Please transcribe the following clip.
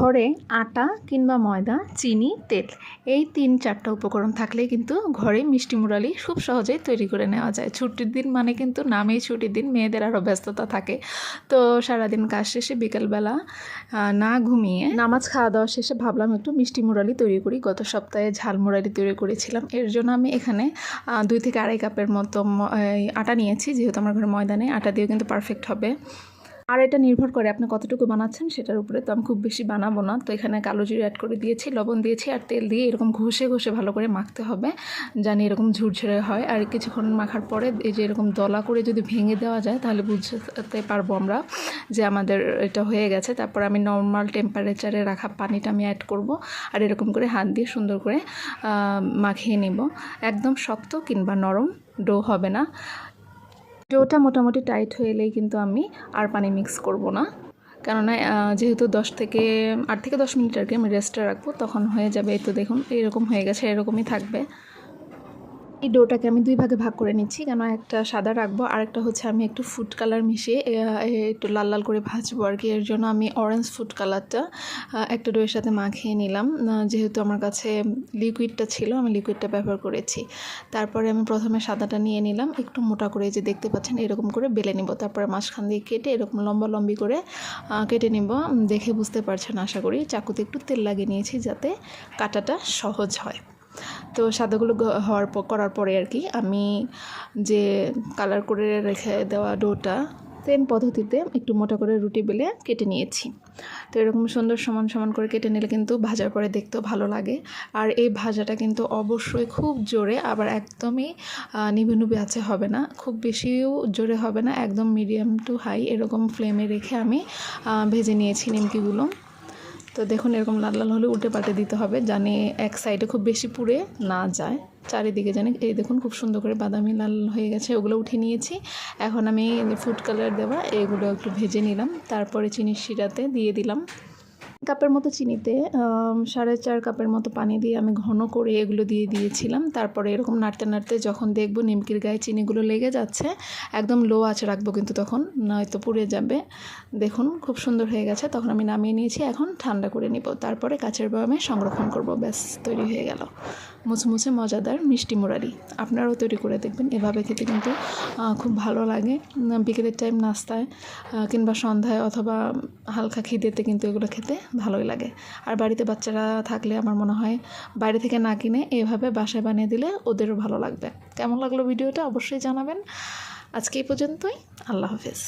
ঘরে আটা কিংবা ময়দা, চিনি, তেল এই ৩-৪টা উপকরণ থাকলেই কিন্তু ঘরে মিষ্টি মুরালি খুব সহজেই তৈরি করে নেওয়া যায়। ছুটির দিন মানে কিন্তু নামেই ছুটির দিন, মেয়েদের আরও ব্যস্ততা থাকে। তো সারাদিন কাজ শেষে বিকেলবেলা না ঘুমিয়ে নামাজ খাওয়া দাওয়া শেষে ভাবলাম একটু মিষ্টি মুরালি তৈরি করি। গত সপ্তাহে ঝাল মুরালি তৈরি করেছিলাম। এর জন্য আমি এখানে 2 থেকে আড়াই কাপের মতো আটা নিয়েছি। যেহেতু আমার ঘরে ময়দা নেই, আটা দিয়েও কিন্তু পারফেক্ট হবে। আর এটা নির্ভর করে আপনি কতটুকু বানাচ্ছেন সেটার উপরে। তো আমি খুব বেশি বানাবো না, তো এখানে কালো জিরে অ্যাড করে দিয়েছি, লবণ দিয়েছি আর তেল দিয়ে এরকম ঘষে ঘষে ভালো করে মাখতে হবে, জানি এরকম ঝুরঝুরে হয়। আর কিছুক্ষণ মাখার পরে এই যে এরকম দলা করে যদি ভেঙে দেওয়া যায় তাহলে বুঝতে পারবো আমরা যে আমাদের এটা হয়ে গেছে। তারপর আমি নর্মাল টেম্পারেচারে রাখা পানিটা আমি অ্যাড করব আর এরকম করে হাত দিয়ে সুন্দর করে মাখিয়ে নিব। একদম শক্ত কিংবা নরম ডো হবে না। ডোটা মোটামুটি টাইট হয়ে এলেই কিন্তু আমি আর পানি মিক্স করব না, কেননা যেহেতু 8 থেকে 10 মিনিট আর কি আমি রেস্টে রাখবো, তখন হয়ে যাবে। এই তো দেখুন এরকম হয়ে গেছে, এরকমই থাকবে। এই ডোটাকে আমি 2 ভাগে ভাগ করে নিচ্ছি, কেন একটা সাদা রাখবো আর একটা হচ্ছে আমি একটু ফুড কালার মিশিয়ে একটু লাল লাল করে ভাজবো আর কি। এর জন্য আমি অরেঞ্জ ফুড কালারটা একটা ডোয়ের সাথে মাখিয়ে নিলাম। যেহেতু আমার কাছে লিকুইডটা ছিল, আমি লিকুইডটা ব্যবহার করেছি। তারপরে আমি প্রথমে সাদাটা নিয়ে নিলাম, একটু মোটা করে, যে দেখতে পাচ্ছেন এরকম করে বেলে নিব। তারপরে মাঝখান দিয়ে কেটে এরকম লম্বা লম্বি করে কেটে নিব। দেখে বুঝতে পারছেন আশা করি, চাকুতে একটু তেল লাগিয়ে নিয়েছি যাতে কাটাটা সহজ হয়। তো সাদাগুলো করার পরে আর কি আমি যে কালার করে রেখে দেওয়া ডোটা সেম পদ্ধতিতে একটু মোটা করে রুটি বেলে কেটে নিয়েছি। তো এরকম সুন্দর সমান সমান করে কেটে নিলে কিন্তু ভাজার পরে দেখতেও ভালো লাগে। আর এই ভাজাটা কিন্তু অবশ্যই খুব জোরে, আবার একদমই নিভে নিভে আছে হবে না, খুব বেশিও জোরে হবে না, একদম মিডিয়াম টু হাই এরকম ফ্লেমে রেখে আমি ভেজে নিয়েছি নিমকিগুলো। তো দেখুন এরকম লাল লাল হলে উল্টে পাল্টে দিতে হবে, জানি এক সাইডে খুব বেশি পুড়ে না যায়, চারিদিকে জানি। এই দেখুন খুব সুন্দর করে বাদামি লাল হয়ে গেছে, ওগুলো উঠে নিয়েছি। এখন আমি ফুড কালার দেওয়া এগুলো একটু ভেজে নিলাম, তারপরে চিনির শিরাতে দিয়ে দিলাম। কাপের মতো চিনিতে 4.5 কাপের মতো পানি দিয়ে আমি ঘন করে এগুলো দিয়ে দিয়েছিলাম। তারপরে এরকম নাড়তে নাড়তে যখন দেখব নিমকির গায়ে চিনিগুলো লেগে যাচ্ছে, একদম লো আঁচে রাখবো কিন্তু, তখন নয়তো পুড়ে যাবে। দেখুন খুব সুন্দর হয়ে গেছে, তখন আমি নামিয়ে নিয়েছি। এখন ঠান্ডা করে নিব, তারপরে কাচের বয়ামে সংরক্ষণ করব। ব্যাস তৈরি হয়ে গেল মুচমুচে মজাদার মিষ্টি মুরালি। আপনারাও তৈরি করে দেখবেন, এভাবে খেতে কিন্তু খুব ভালো লাগে। বিকেলের টাইম নাস্তায় কিংবা সন্ধ্যায় অথবা হালকা খিদেতে কিন্তু এগুলো খেতে ভালোই লাগে। আর বাড়িতে বাচ্চারা থাকলে আমার মনে হয় বাইরে থেকে না কিনে এভাবে বাসায় বানিয়ে দিলে ওদেরও ভালো লাগবে। কেমন লাগলো ভিডিওটা অবশ্যই জানাবেন। আজকে এই পর্যন্তই, আল্লাহ হাফেজ।